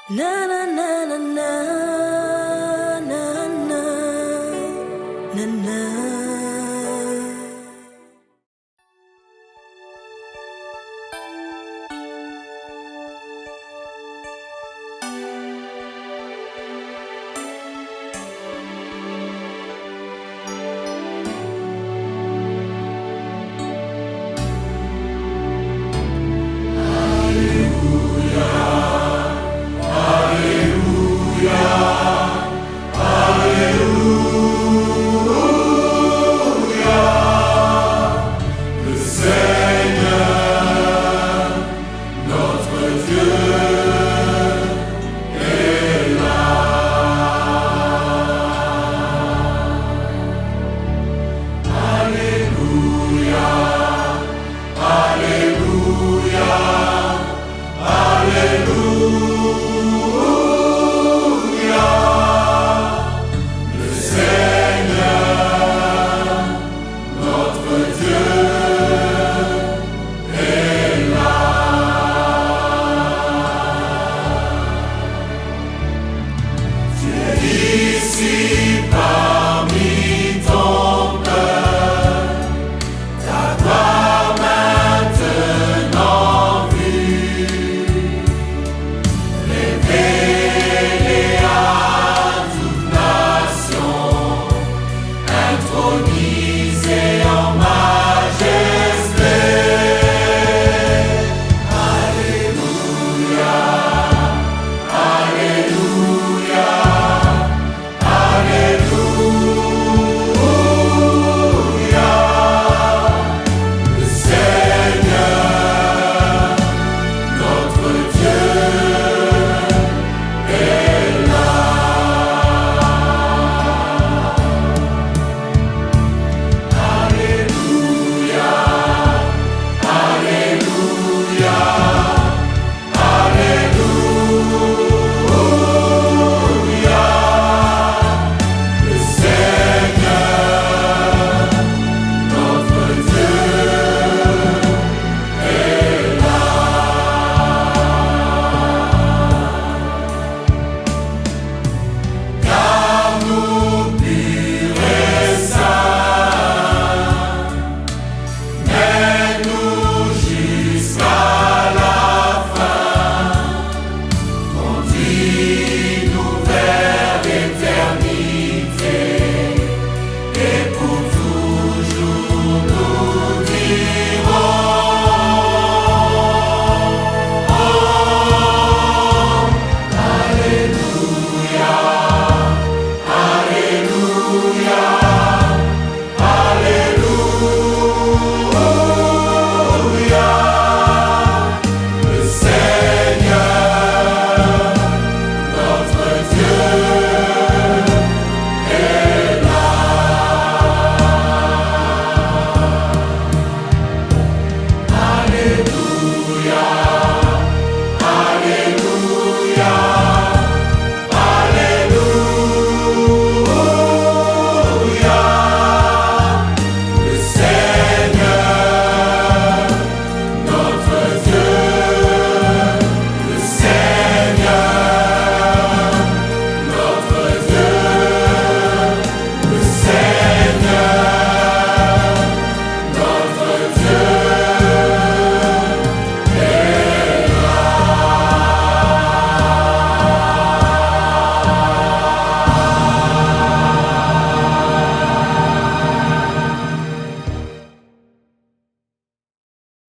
Na na na na na na na na na.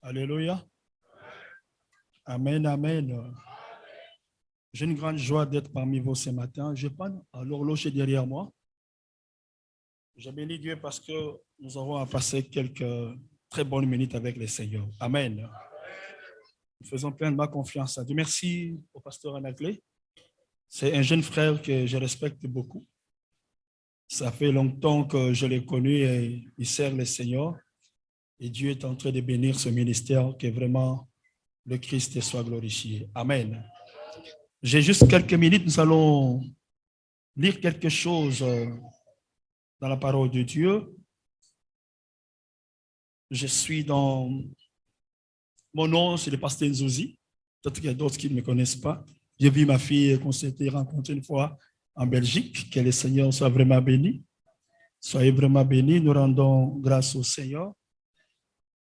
Alléluia. Amen, amen. J'ai une grande joie d'être parmi vous ce matin. Je prends l'horloge derrière moi. Je bénis Dieu parce que nous avons passé quelques très bonnes minutes avec le Seigneur. Amen. Nous faisons pleinement confiance à Dieu. Merci au pasteur Anaclé. C'est un jeune frère que je respecte beaucoup. Ça fait longtemps que je l'ai connu et il sert le Seigneur. Et Dieu est en train de bénir ce ministère, que vraiment le Christ soit glorifié. Amen. J'ai juste quelques minutes, nous allons lire quelque chose dans la parole de Dieu. Je suis dans... Mon nom, c'est le pasteur Nzouzi. Peut-être qu'il y a d'autres qui ne me connaissent pas. J'ai vu ma fille qu'on s'était rencontrée une fois en Belgique. Que le Seigneur soit vraiment béni. Soyez vraiment bénis. Nous rendons grâce au Seigneur.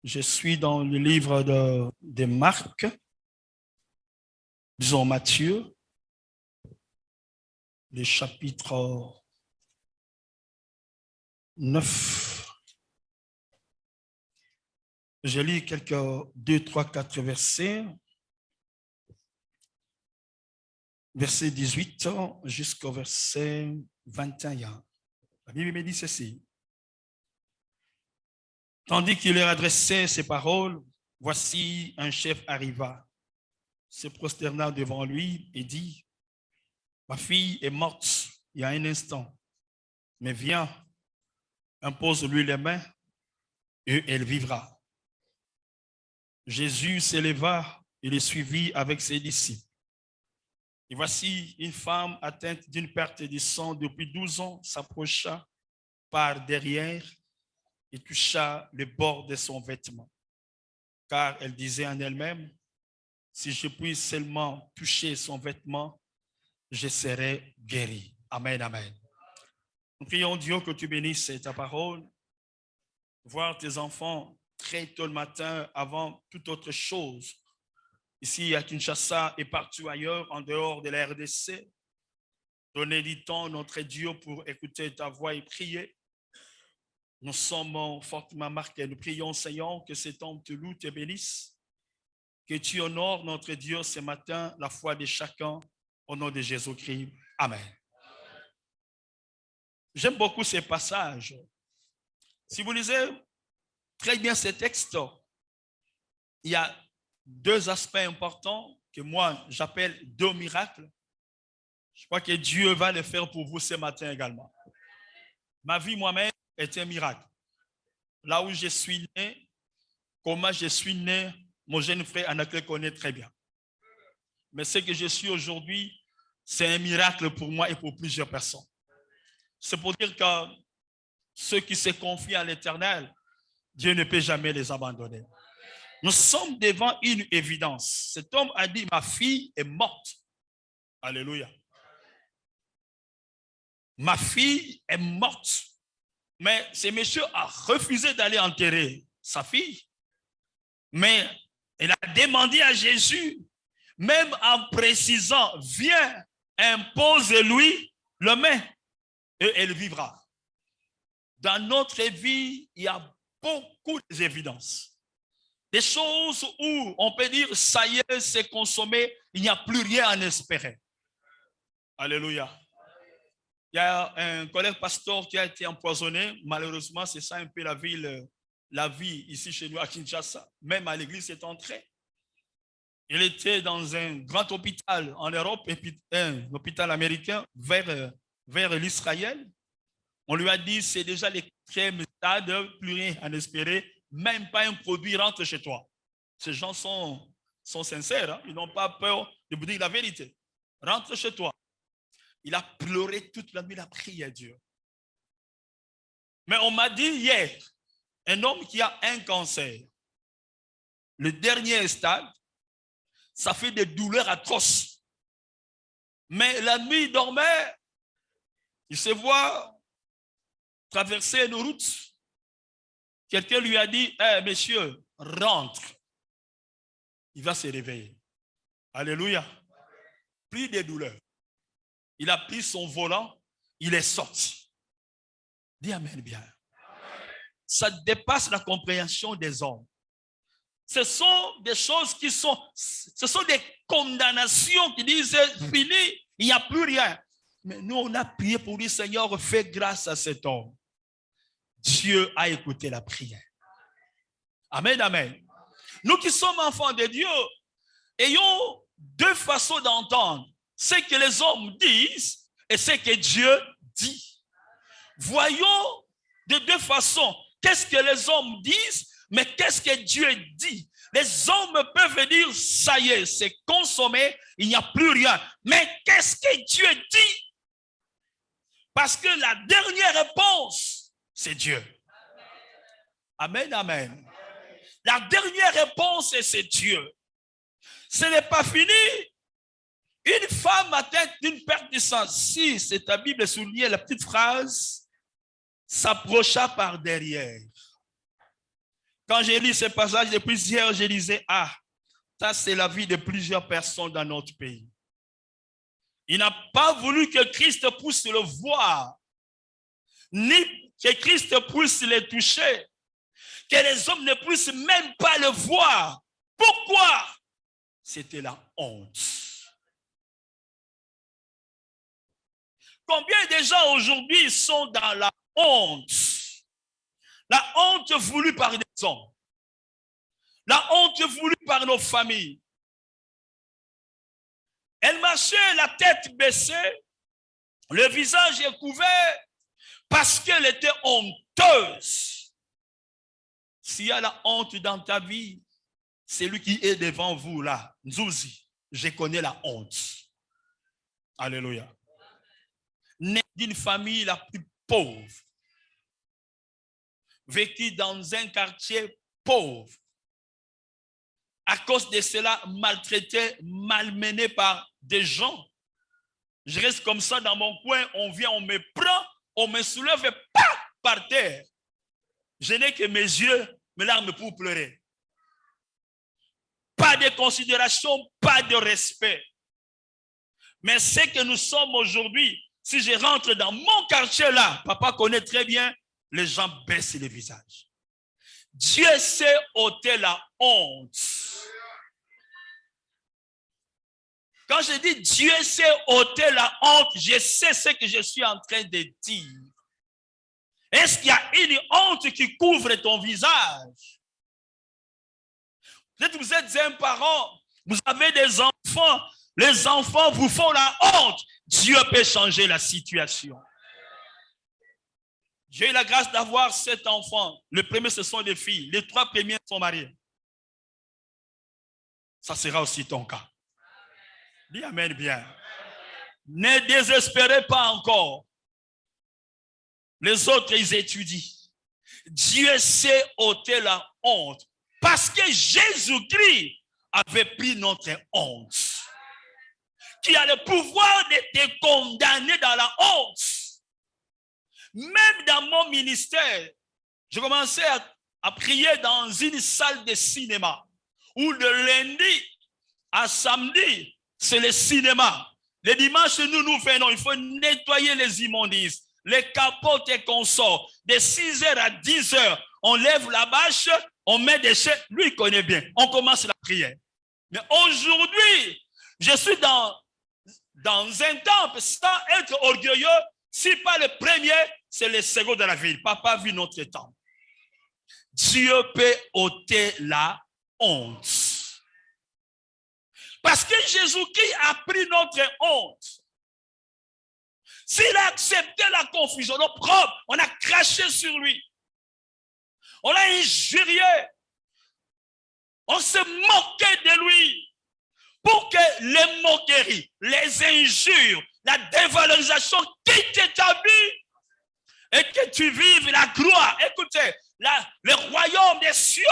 Je suis dans le livre de Marc, disons Matthieu, le chapitre 9. Je lis quelques 2, 3, 4 versets. Verset 18 jusqu'au verset 21. La Bible me dit ceci. Tandis qu'il leur adressait ces paroles, voici un chef arriva, se prosterna devant lui et dit, ma fille est morte il y a un instant, mais viens, impose-lui les mains et elle vivra. Jésus s'éleva et le suivit avec ses disciples. Et voici une femme atteinte d'une perte de sang depuis 12 ans s'approcha par derrière et toucha le bord de son vêtement. Car elle disait en elle-même, si je puis seulement toucher son vêtement, je serai guéri. Amen, amen. Nous prions Dieu que tu bénisses ta parole. Voir tes enfants très tôt le matin avant toute autre chose. Ici à Kinshasa et partout ailleurs, en dehors de la RDC. Donner du temps à notre Dieu pour écouter ta voix et prier. Nous sommes fortement marqués. Nous prions, Seigneur, que cet homme te loue, te bénisse. Que tu honores notre Dieu ce matin, la foi de chacun, au nom de Jésus-Christ. Amen. J'aime beaucoup ces passages. Si vous lisez très bien ces textes, il y a deux aspects importants que moi j'appelle deux miracles. Je crois que Dieu va le faire pour vous ce matin également. Ma vie moi-même est un miracle. Là où je suis né, comment je suis né, mon jeune frère Anacle connaît très bien. Mais ce que je suis aujourd'hui, c'est un miracle pour moi et pour plusieurs personnes. C'est pour dire que ceux qui se confient à l'Éternel, Dieu ne peut jamais les abandonner. Nous sommes devant une évidence. Cet homme a dit, ma fille est morte. Alléluia. Ma fille est morte. Mais ce monsieur a refusé d'aller enterrer sa fille. Mais il a demandé à Jésus, même en précisant, viens, impose-lui le main et elle vivra. Dans notre vie, il y a beaucoup d'évidences. Des choses où on peut dire, ça y est, c'est consommé, il n'y a plus rien à espérer. Alléluia. Il y a un collègue pasteur qui a été empoisonné. Malheureusement, c'est ça un peu la vie ici chez nous à Kinshasa. Même à l'église, c'est entré. Il était dans un grand hôpital en Europe, un hôpital américain vers l'Israël. On lui a dit, c'est déjà l'extrême stade, plus rien à espérer, même pas un produit rentre chez toi. Ces gens sont sincères, hein? Ils n'ont pas peur de vous dire la vérité. Rentre chez toi. Il a pleuré toute la nuit, il a prié à Dieu. Mais on m'a dit hier, un homme qui a un cancer, le dernier stade, ça fait des douleurs atroces. Mais la nuit, il dormait, il se voit traverser une route. Quelqu'un lui a dit, hey, monsieur, rentre. Il va se réveiller. Alléluia. Plus de douleurs. Il a pris son volant, il est sorti. Dis amen bien. Ça dépasse la compréhension des hommes. Ce sont des choses ce sont des condamnations qui disent, fini, il n'y a plus rien. Mais nous, on a prié pour dire, Seigneur, fais grâce à cet homme. Dieu a écouté la prière. Amen, amen. Nous qui sommes enfants de Dieu, ayons deux façons d'entendre ce que les hommes disent et ce que Dieu dit. Voyons de deux façons. Qu'est-ce que les hommes disent, mais qu'est-ce que Dieu dit? Les hommes peuvent dire, ça y est, c'est consommé, il n'y a plus rien. Mais qu'est-ce que Dieu dit? Parce que la dernière réponse, c'est Dieu. Amen, amen. La dernière réponse, c'est Dieu. Ce n'est pas fini. Une femme atteinte d'une perte de sang, si c'est ta Bible soulignée, la petite phrase, s'approcha par derrière. Quand j'ai lu ce passage de plusieurs, je disais, ah, ça c'est la vie de plusieurs personnes dans notre pays. Il n'a pas voulu que Christ puisse le voir, ni que Christ puisse le toucher, que les hommes ne puissent même pas le voir. Pourquoi? C'était la honte. Combien de gens aujourd'hui sont dans la honte? La honte voulue par des hommes. La honte voulue par nos familles. Elle marchait la tête baissée, le visage est couvert parce qu'elle était honteuse. S'il y a la honte dans ta vie, c'est lui qui est devant vous là. Nzouzi, je connais la honte. Alléluia. Né d'une famille la plus pauvre, vécu dans un quartier pauvre, à cause de cela, maltraité, malmené par des gens. Je reste comme ça dans mon coin, on vient, on me prend, on me soulève et paf, par terre. Je n'ai que mes yeux, mes larmes pour pleurer. Pas de considération, pas de respect. Mais ce que nous sommes aujourd'hui, si je rentre dans mon quartier là, papa connaît très bien, les gens baissent les visages. Dieu sait ôter la honte. Quand je dis Dieu sait ôter la honte, je sais ce que je suis en train de dire. Est-ce qu'il y a une honte qui couvre ton visage? Peut-être que vous êtes un parent, vous avez des enfants, les enfants vous font la honte. Dieu peut changer la situation. J'ai eu la grâce d'avoir 7 enfants. Le premier, ce sont des filles. Les 3 premiers sont mariés. Ça sera aussi ton cas. Dis amen bien. Ne désespérez pas encore. Les autres, ils étudient. Dieu sait ôter la honte. Parce que Jésus-Christ avait pris notre honte. Qui a le pouvoir de te condamner dans la honte. Même dans mon ministère, je commençais à prier dans une salle de cinéma où de lundi à samedi, c'est le cinéma. Le dimanche, nous venons, il faut nettoyer les immondices, les capotes et consorts. De 6h à 10h, on lève la bâche, on met des chaises. Lui, il connaît bien. On commence la prière. Mais aujourd'hui, je suis dans un temple sans être orgueilleux. Si pas le premier, c'est le second de la ville. Papa vit notre temple. Dieu peut ôter la honte. Parce que Jésus-Christ a pris notre honte. S'il a accepté la confusion, l'opprobre, on a craché sur lui. On l'a injurié. On se moquait de lui. Pour que les moqueries, les injures, la dévalorisation quitte ta vie et que tu vives la gloire. Écoutez, le royaume des cieux,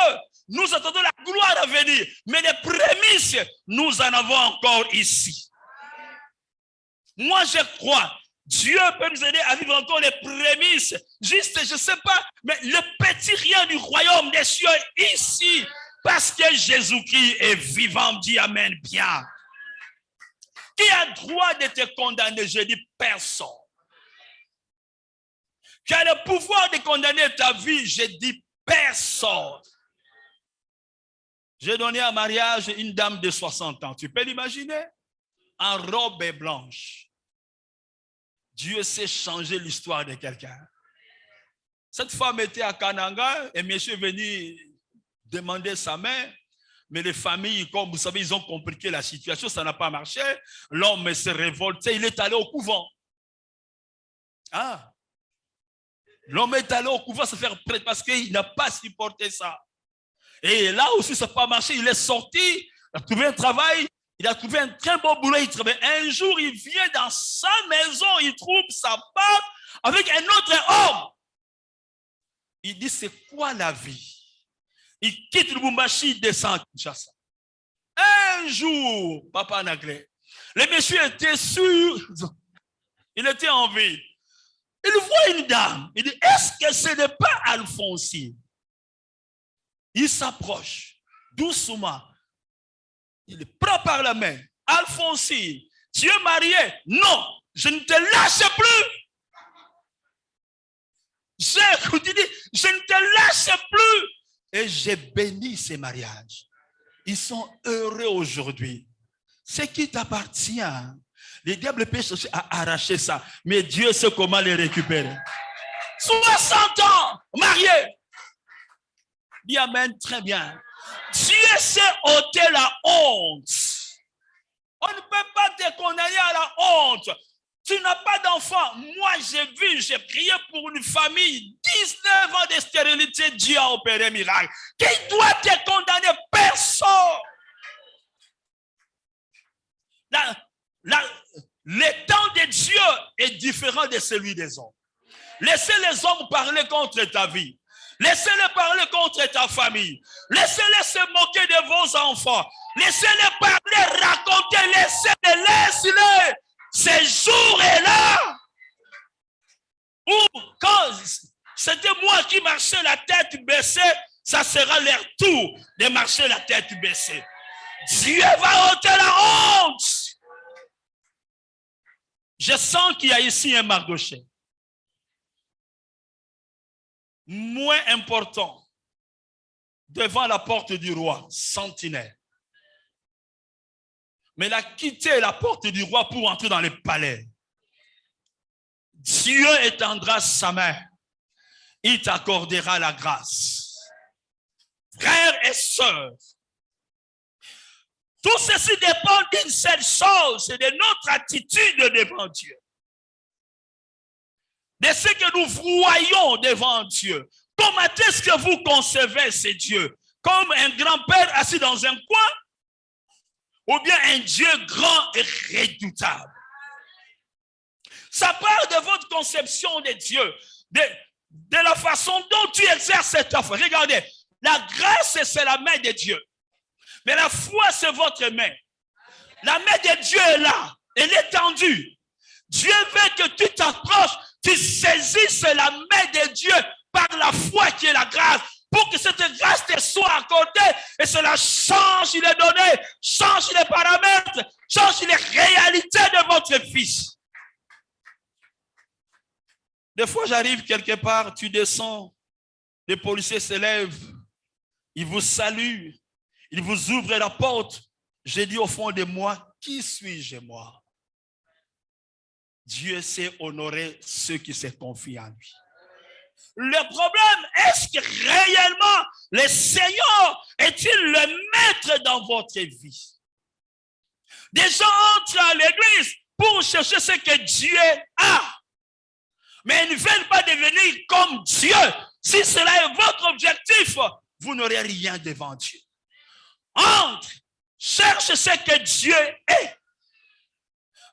nous attendons la gloire à venir, mais les prémices, nous en avons encore ici. Moi, je crois, Dieu peut nous aider à vivre encore les prémices. Juste, je ne sais pas, mais le petit rien du royaume des cieux ici. Parce que Jésus-Christ est vivant, dit amen bien. Qui a droit de te condamner? Je dis personne. Qui a le pouvoir de condamner ta vie? Je dis personne. J'ai donné en mariage une dame de 60 ans. Tu peux l'imaginer? En robe blanche. Dieu sait changer l'histoire de quelqu'un. Cette femme était à Kananga et monsieur est venu demander sa main, mais les familles, comme vous savez, ils ont compliqué la situation, ça n'a pas marché. L'homme s'est révolté, il est allé au couvent. Ah, l'homme est allé au couvent se faire prêtre parce qu'il n'a pas supporté ça. Et là aussi, ça n'a pas marché. Il est sorti, il a trouvé un travail, il a trouvé un très beau boulot. Il travaille. Un jour, il vient dans sa maison, il trouve sa femme avec un autre homme. Il dit, c'est quoi la vie? Il quitte Lubumbashi, il descend à Kinshasa. Un jour, papa Naglé, Le monsieur était sûr, il était en ville. Il voit une dame. Il dit, est-ce que ce n'est pas Alphonsine? Il s'approche doucement. Il prend par la main. Alphonsine, tu es marié? Non, je ne te lâche plus. Je ne te lâche plus. Et j'ai béni ces mariages. Ils sont heureux aujourd'hui. Ce qui t'appartient, le diable peut chercher à arracher ça, mais Dieu sait comment les récupérer. 60 ans, marié. Dis amen, très bien. Dieu sait ôter la honte. On ne peut pas te condamner à la honte. Tu n'as pas d'enfant. Moi, j'ai prié pour une famille, 19 ans de stérilité, Dieu a opéré un miracle. Qui doit te condamner? Personne. Le temps de Dieu est différent de celui des hommes. Laissez les hommes parler contre ta vie. Laissez-les parler contre ta famille. Laissez-les se moquer de vos enfants. Laissez-les parler, raconter. Laissez-les. Ce jour est là. Ou quand c'était moi qui marchais la tête baissée, ça sera leur tour de marcher la tête baissée. Dieu va ôter la honte. Je sens qu'il y a ici un Mardochée. Moins important, devant la porte du roi, sentinelle. Mais il a quitté la porte du roi pour entrer dans le palais. Dieu étendra sa main. Il t'accordera la grâce. Frères et sœurs, tout ceci dépend d'une seule chose, c'est de notre attitude devant Dieu. De ce que nous voyons devant Dieu. Comment est-ce que vous concevez ce Dieu? Comme un grand-père assis dans un coin? Ou bien un Dieu grand et redoutable? Ça part de votre conception de Dieu, de la façon dont tu exerces cette offre. Regardez, la grâce, c'est la main de Dieu. Mais la foi, c'est votre main. La main de Dieu est là. Elle est tendue. Dieu veut que tu t'approches, tu saisisses la main de Dieu par la foi qui est la grâce, pour que cette grâce te soit accordée et cela change les données, change les paramètres, change les réalités de votre fils. Des fois, j'arrive quelque part, tu descends, les policiers se lèvent, ils vous saluent, ils vous ouvrent la porte. J'ai dit au fond de moi, qui suis-je moi? Dieu sait honorer ceux qui se confient en lui. Le problème, est-ce que réellement le Seigneur est-il le maître dans votre vie? Des gens entrent à l'église pour chercher ce que Dieu a. Mais ils ne veulent pas devenir comme Dieu. Si cela est votre objectif, vous n'aurez rien devant Dieu. Entre, cherche ce que Dieu est.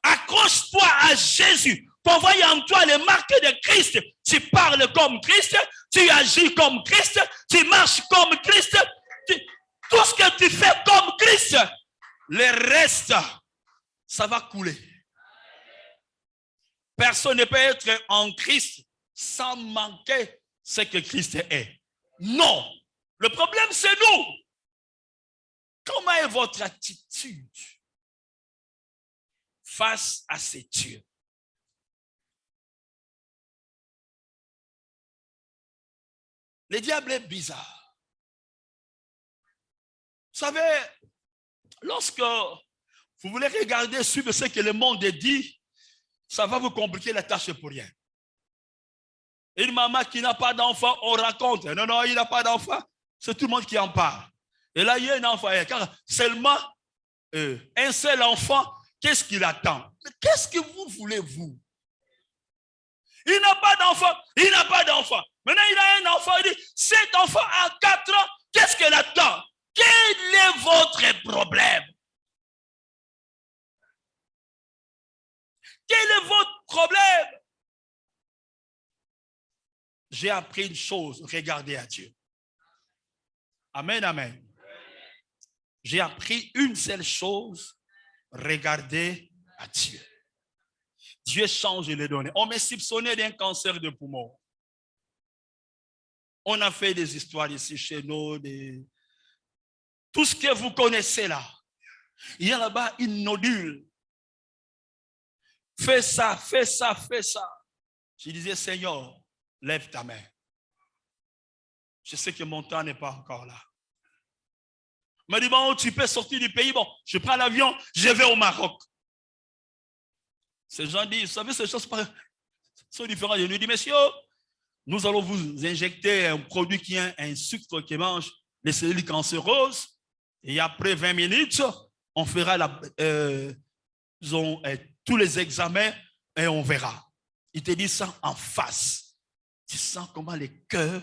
Accroche-toi à Jésus. Pour voir en toi les marques de Christ. Tu parles comme Christ, tu agis comme Christ, tu marches comme Christ. Tout ce que tu fais comme Christ, le reste, ça va couler. Personne ne peut être en Christ sans manquer ce que Christ est. Non. Le problème, c'est nous. Comment est votre attitude face à ces dieux? Le diable est bizarre. Vous savez, lorsque vous voulez regarder, suivre ce que le monde dit, ça va vous compliquer la tâche pour rien. Une maman qui n'a pas d'enfant, on raconte. Non, il n'a pas d'enfant. C'est tout le monde qui en parle. Et là, il y a un enfant. Car seulement un seul enfant, qu'est-ce qu'il attend? Mais qu'est-ce que vous voulez, vous? Il n'a pas d'enfant. Il n'a pas d'enfant. Maintenant, il a un enfant. Il dit, cet enfant a 4 ans, qu'est-ce qu'il attend? Quel est votre problème? Quel est votre problème? J'ai appris une chose, regardez à Dieu. Amen, amen. J'ai appris une seule chose, regardez à Dieu. Dieu change les données. On m'a soupçonné d'un cancer de poumon. On a fait des histoires ici chez nous, tout ce que vous connaissez là. Il y a là-bas une nodule. Fais ça, fais ça, fais ça. Je disais, Seigneur, lève ta main. Je sais que mon temps n'est pas encore là. Il m'a dit, bon, tu peux sortir du pays. Bon, je prends l'avion, je vais au Maroc. Ces gens disent, vous savez, ces choses sont différentes. Je lui dis, messieurs, nous allons vous injecter un produit qui a un sucre qui mange les cellules cancéreuses. Et après 20 minutes, on fera tous les examens et on verra. Il te dit ça en face. Tu sens comment les cœurs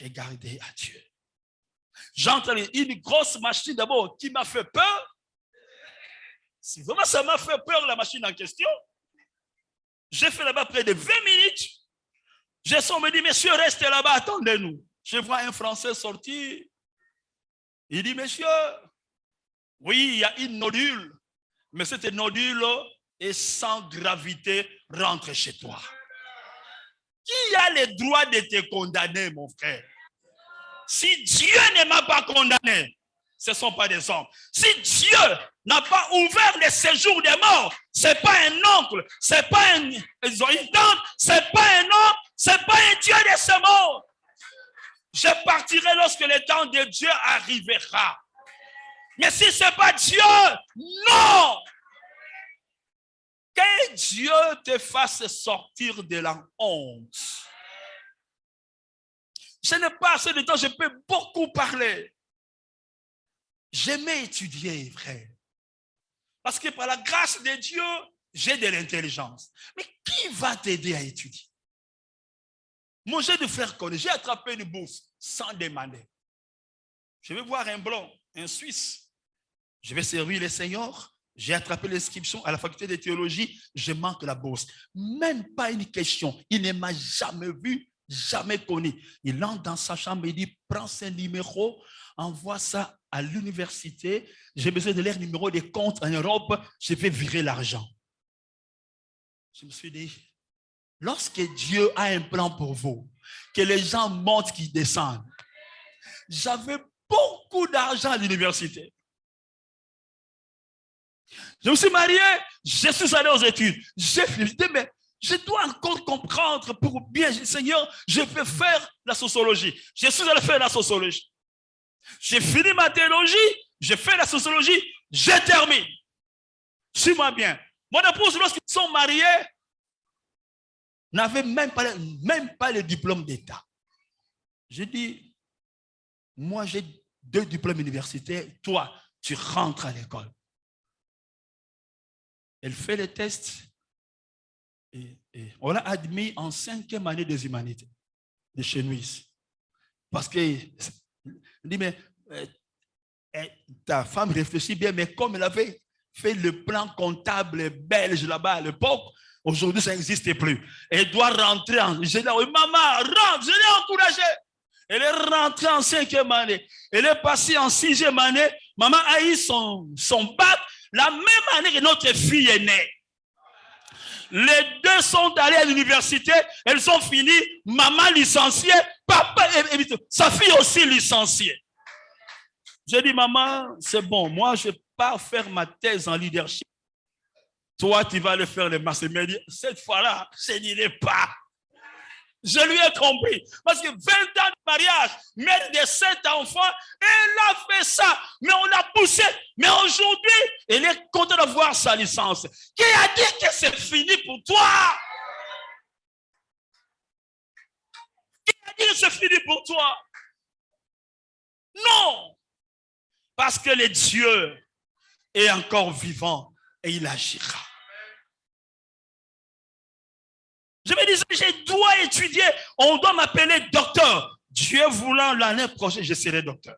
regardaient à Dieu. J'entends une grosse machine d'abord qui m'a fait peur. Si vraiment ça m'a fait peur, la machine en question, j'ai fait là-bas près de 20 minutes. On me dit, monsieur, restez là-bas, attendez-nous. Je vois un Français sortir. Il dit, monsieur, oui, il y a une nodule, mais cette nodule est sans gravité, rentre chez toi. Qui a le droit de te condamner, mon frère? Si Dieu ne m'a pas condamné, ce ne sont pas des hommes. Si Dieu n'a pas ouvert le séjour des morts, ce n'est pas un oncle, ce n'est pas une tante, ce n'est pas un homme, ce n'est pas un Dieu de ce monde. Je partirai lorsque le temps de Dieu arrivera. Mais si ce n'est pas Dieu, non! Que Dieu te fasse sortir de la honte. Je n'ai pas assez de temps, je peux beaucoup parler. J'aimais étudier, frère. Parce que par la grâce de Dieu, j'ai de l'intelligence. Mais qui va t'aider à étudier? Moi, j'ai de faire connaître. J'ai attrapé une bourse sans demander. Je vais voir un blanc, un Suisse. Je vais servir le Seigneur. J'ai attrapé l'inscription à la faculté de théologie. Je manque la bourse. Même pas une question. Il ne m'a jamais vu, jamais connu. Il entre dans sa chambre et dit, prends ce numéro, envoie ça à l'université. J'ai besoin de leur numéro de compte en Europe. Je vais virer l'argent. Je me suis dit, lorsque Dieu a un plan pour vous, que les gens montent, qu'ils descendent. J'avais beaucoup d'argent à l'université. Je me suis marié, je suis allé aux études. J'ai fini, mais je dois encore comprendre pour bien. J'ai dit, Seigneur, je vais faire la sociologie. Je suis allé faire la sociologie. J'ai fini ma théologie, j'ai fait la sociologie, je termine. Suis-moi bien. Mon épouse, lorsqu'ils sont mariés, n'avait même pas le diplôme d'État. J'ai dit, moi j'ai 2 diplômes universitaires, toi, tu rentres à l'école. Elle fait le test et on l'a admis en 5e année des humanités de chez nous ici. Parce que, dit, mais ta femme réfléchit bien, mais comme elle avait fait le plan comptable belge là-bas à l'époque, aujourd'hui, ça n'existe plus. Elle doit rentrer en... J'ai dit, oui, maman, rentre, je l'ai encouragée. Elle est rentrée en 5e année. Elle est passée en 6e année. Maman a eu son bac la même année que notre fille est née. Les 2 sont allés à l'université. Elles ont fini. Maman licenciée. Papa, sa fille aussi licenciée. J'ai dit, maman, c'est bon. Moi, je pars faire ma thèse en leadership. Toi, tu vas aller faire les master. Mais cette fois-là, je n'irai pas. Je lui ai compris. Parce que 20 ans de mariage, mère de 7 enfants, elle a fait ça. Mais on l'a poussé. Mais aujourd'hui, elle est contente d'avoir sa licence. Qui a dit que c'est fini pour toi? Qui a dit que c'est fini pour toi? Non. Parce que le Dieu est encore vivant et il agira. Je me disais, je dois étudier. On doit m'appeler docteur. Dieu voulant, l'année prochaine, je serai docteur.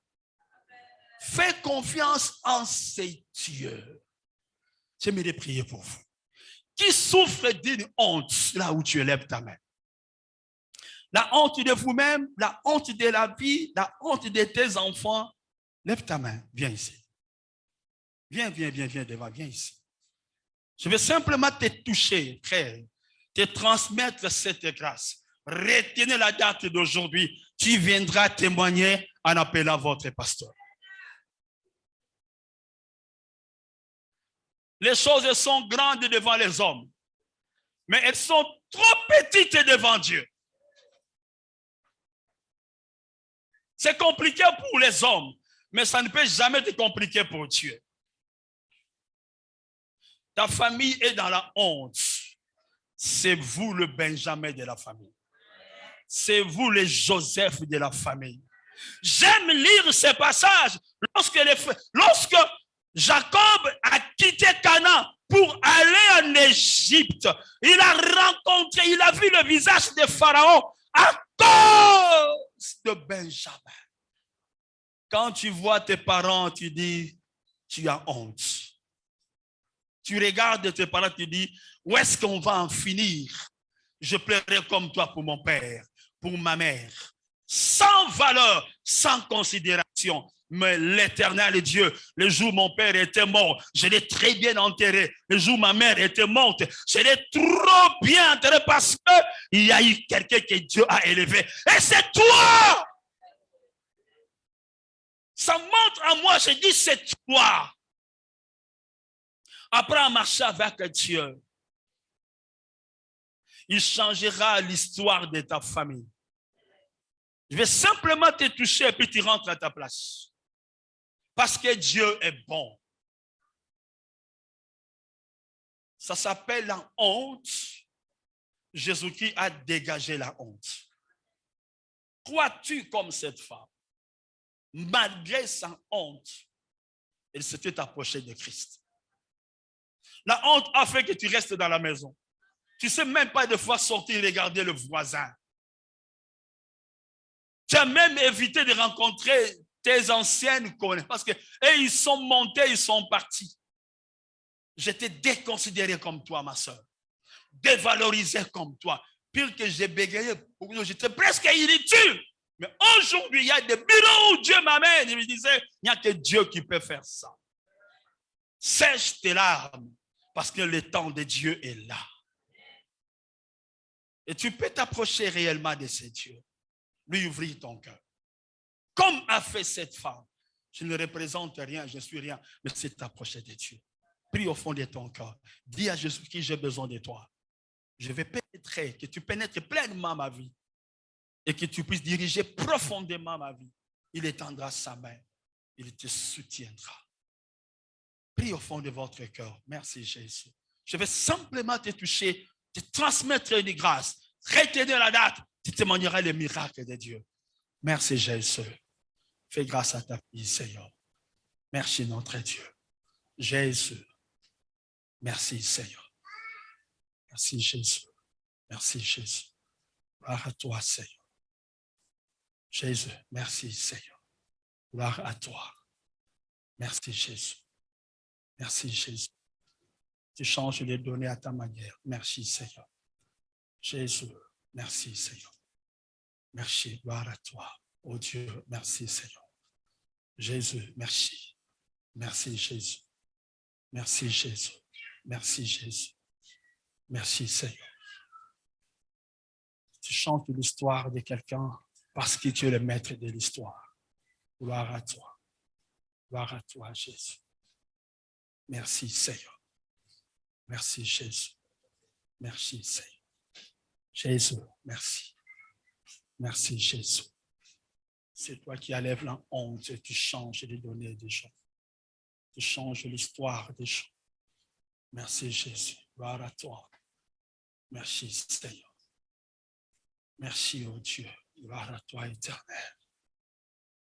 Fais confiance en ces dieux. J'aimerais prier pour vous. Qui souffre d'une honte, là où tu élèves ta main? La honte de vous-même, la honte de la vie, la honte de tes enfants. Lève ta main, viens ici. Viens devant, viens ici. Je vais simplement te toucher, frère, te transmettre cette grâce. Retenez la date d'aujourd'hui. Tu viendras témoigner en appelant votre pasteur. Les choses sont grandes devant les hommes, mais elles sont trop petites devant Dieu. C'est compliqué pour les hommes, mais ça ne peut jamais être compliqué pour Dieu. Ta famille est dans la honte. C'est vous le Benjamin de la famille. C'est vous le Joseph de la famille. J'aime lire ces passages lorsque Jacob a quitté Canaan pour aller en Égypte. Il a vu le visage de Pharaon à cause de Benjamin. Quand tu vois tes parents, tu dis, tu as honte. Tu regardes tes parents, tu dis, où est-ce qu'on va en finir? Je pleurerai comme toi pour mon père, pour ma mère. Sans valeur, sans considération. Mais l'éternel Dieu, le jour où mon père était mort, je l'ai très bien enterré. Le jour où ma mère était morte, je l'ai trop bien enterré parce qu'il y a eu quelqu'un que Dieu a élevé. Et c'est toi! Ça montre à moi, je dis c'est toi. Apprends à marcher avec Dieu. Il changera l'histoire de ta famille. Je vais simplement te toucher et puis tu rentres à ta place. Parce que Dieu est bon. Ça s'appelle la honte. Jésus-Christ a dégagé la honte. Crois-tu comme cette femme? Malgré sa honte, elle s'était approchée de Christ. La honte a fait que tu restes dans la maison. Tu ne sais même pas de fois sortir et regarder le voisin. Tu as même évité de rencontrer tes anciennes connaissances parce que ils sont montés, ils sont partis. J'étais déconsidéré comme toi, ma soeur. Dévalorisé comme toi. Pire que j'ai bégayé, j'étais presque inutile. Mais aujourd'hui, il y a des bureaux où Dieu m'amène. Il me disait, il n'y a que Dieu qui peut faire ça. Sèche tes larmes parce que le temps de Dieu est là. Et tu peux t'approcher réellement de ce Dieu. Lui ouvrir ton cœur. Comme a fait cette femme. Je ne représente rien, je ne suis rien, mais c'est t'approcher de Dieu. Prie au fond de ton cœur. Dis à Jésus que j'ai besoin de toi. Je vais pénétrer, que tu pénètres pleinement ma vie et que tu puisses diriger profondément ma vie. Il étendra sa main, il te soutiendra. Prie au fond de votre cœur. Merci Jésus. Je vais simplement te toucher, te transmettre une grâce. Retenez la date, tu témoigneras les miracles de Dieu. Merci Jésus. Fais grâce à ta fille, Seigneur. Merci notre Dieu. Jésus. Merci Seigneur. Merci Jésus. Merci Jésus. Gloire à toi Seigneur. Jésus, merci Seigneur. Gloire à toi. Merci Jésus. Merci Jésus. Tu changes les données à ta manière. Merci Seigneur. Jésus, merci Seigneur. Merci, gloire à toi. Oh Dieu, merci Seigneur. Jésus, merci. Merci Jésus. Merci Jésus. Merci Jésus. Merci Seigneur. Tu chantes l'histoire de quelqu'un parce que tu es le maître de l'histoire. Gloire à toi. Gloire à toi, Jésus. Merci Seigneur. Merci Jésus. Merci Seigneur. Jésus, merci. Merci Jésus. C'est toi qui enlèves la honte et tu changes les données des gens. Tu changes l'histoire des gens. Merci Jésus. Gloire à toi. Merci Seigneur. Merci oh Dieu. Gloire à toi éternel.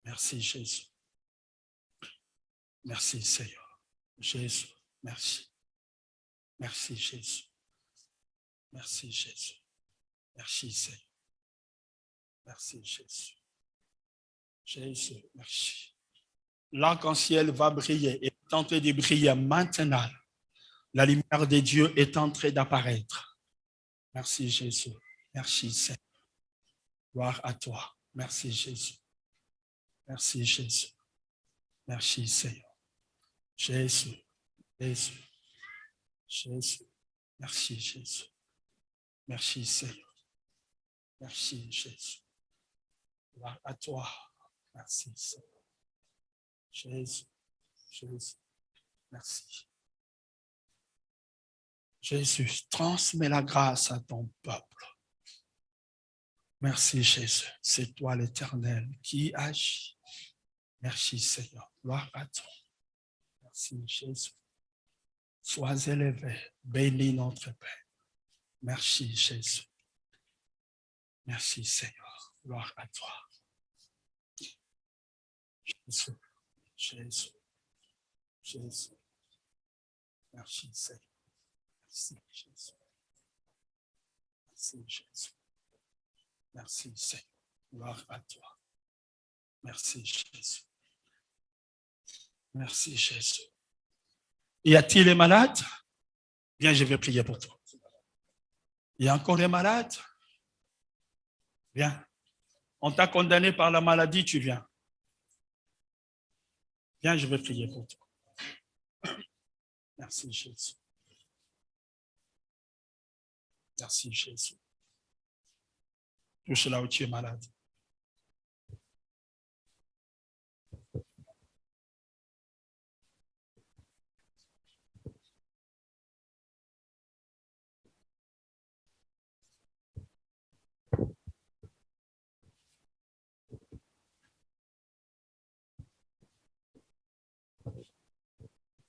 Merci Jésus. Merci Seigneur. Jésus, merci. Merci Jésus. Merci Jésus. Merci Seigneur. Merci Jésus. Jésus, merci. L'arc-en-ciel va briller et est en train de briller maintenant. La lumière de Dieu est en train d'apparaître. Merci Jésus. Merci Seigneur. Gloire à toi. Merci Jésus. Merci Jésus. Merci Seigneur. Jésus, Jésus, Jésus. Merci Jésus. Merci Seigneur. Merci Jésus. Gloire à toi. Merci Seigneur. Jésus, Jésus. Merci. Jésus, transmets la grâce à ton peuple. Merci Jésus. C'est toi l'Éternel qui agit. Merci Seigneur. Gloire à toi. Merci Jésus. Sois élevé. Bénis notre Père. Merci Jésus. Merci Seigneur. Gloire à toi. Jésus. Jésus. Jésus. Merci Seigneur. Merci Jésus. Merci Jésus. Merci Seigneur. Gloire à toi. Merci Jésus. Merci Jésus. Y a-t-il des malades? Viens, je vais prier pour toi. Il y a encore des malades? Viens. On t'a condamné par la maladie, tu viens. Viens, je vais prier pour toi. Merci Jésus. Merci Jésus. Touche là où tu es malade.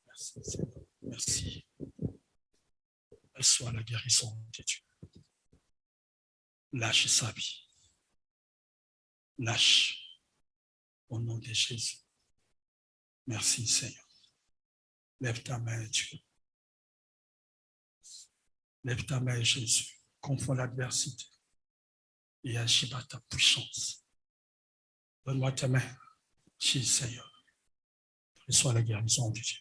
Merci Seigneur. Merci. Reçois la guérison de Dieu. Lâche sa vie. Lâche au nom de Jésus. Merci Seigneur. Lève ta main Dieu. Lève ta main Jésus. Confonds l'adversité et agis par ta puissance. Donne-moi ta main. Jésus Seigneur. Reçois la guérison de Dieu.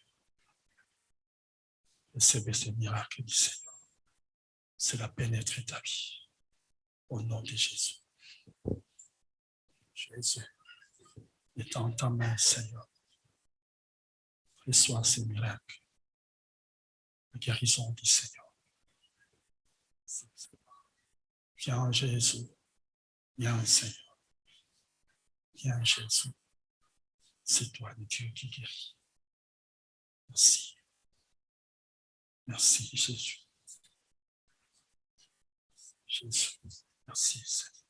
Recevez ce miracle du Seigneur. Cela pénètre ta vie. Au nom de Jésus. Jésus, étends ta main, Seigneur. Reçois ce miracle. La guérison du Seigneur. Viens, Jésus. Viens, Seigneur. Viens, Jésus. C'est toi, le Dieu qui guérit. Merci. Merci, Jésus. Jésus. Merci, Seigneur.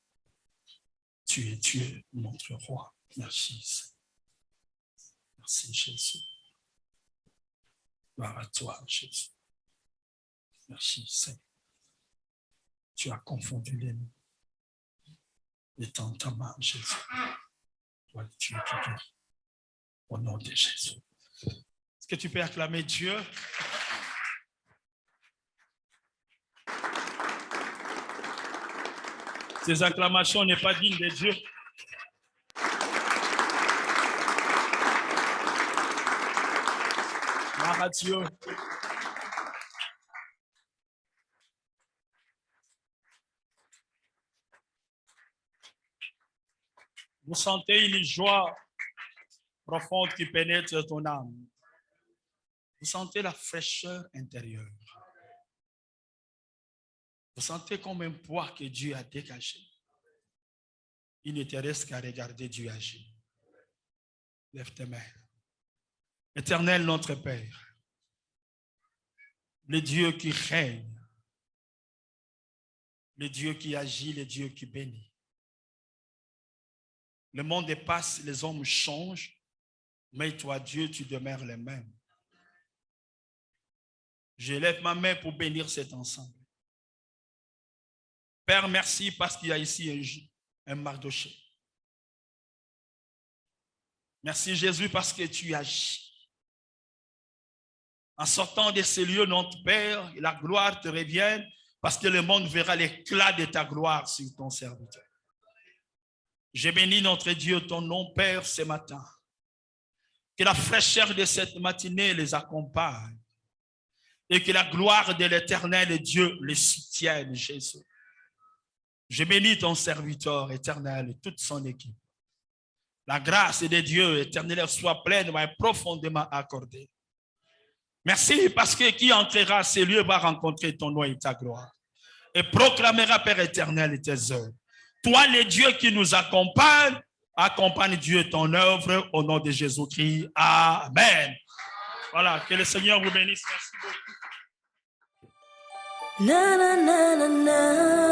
Tu es Dieu, notre roi. Merci, Seigneur. Merci, Jésus. Gloire à toi, Jésus. Merci, Seigneur. Tu as confondu les mots. Étends ta main, Jésus. Toi, le Dieu qui guérit. Au nom de Jésus. Est-ce que tu peux acclamer Dieu? Ces acclamations n'est pas digne de Dieu. Gloire à Dieu. Vous sentez une joie profonde qui pénètre ton âme. Vous sentez la fraîcheur intérieure. Vous sentez comme un poids que Dieu a dégagé. Il ne te reste qu'à regarder Dieu agir. Lève tes mains. Éternel notre Père, le Dieu qui règne, le Dieu qui agit, le Dieu qui bénit. Le monde passe, les hommes changent, mais toi, Dieu, tu demeures le même. Je lève ma main pour bénir cet ensemble. Père, merci parce qu'il y a ici un Mardoché. Merci Jésus parce que tu agis. En sortant de ces lieux, notre Père, la gloire te revienne parce que le monde verra l'éclat de ta gloire sur ton serviteur. Je bénis notre Dieu, ton nom, Père, ce matin. Que la fraîcheur de cette matinée les accompagne et que la gloire de l'Éternel Dieu les soutienne, Jésus. Je bénis ton serviteur éternel et toute son équipe. La grâce de Dieu éternel soit pleinement et profondément accordée. Merci parce que qui entrera à ces lieux va rencontrer ton nom et ta gloire et proclamera, Père éternel, tes œuvres. Toi, le Dieu qui nous accompagne, accompagne Dieu ton œuvre au nom de Jésus-Christ. Amen. Voilà, que le Seigneur vous bénisse. Merci beaucoup. Na na na na na.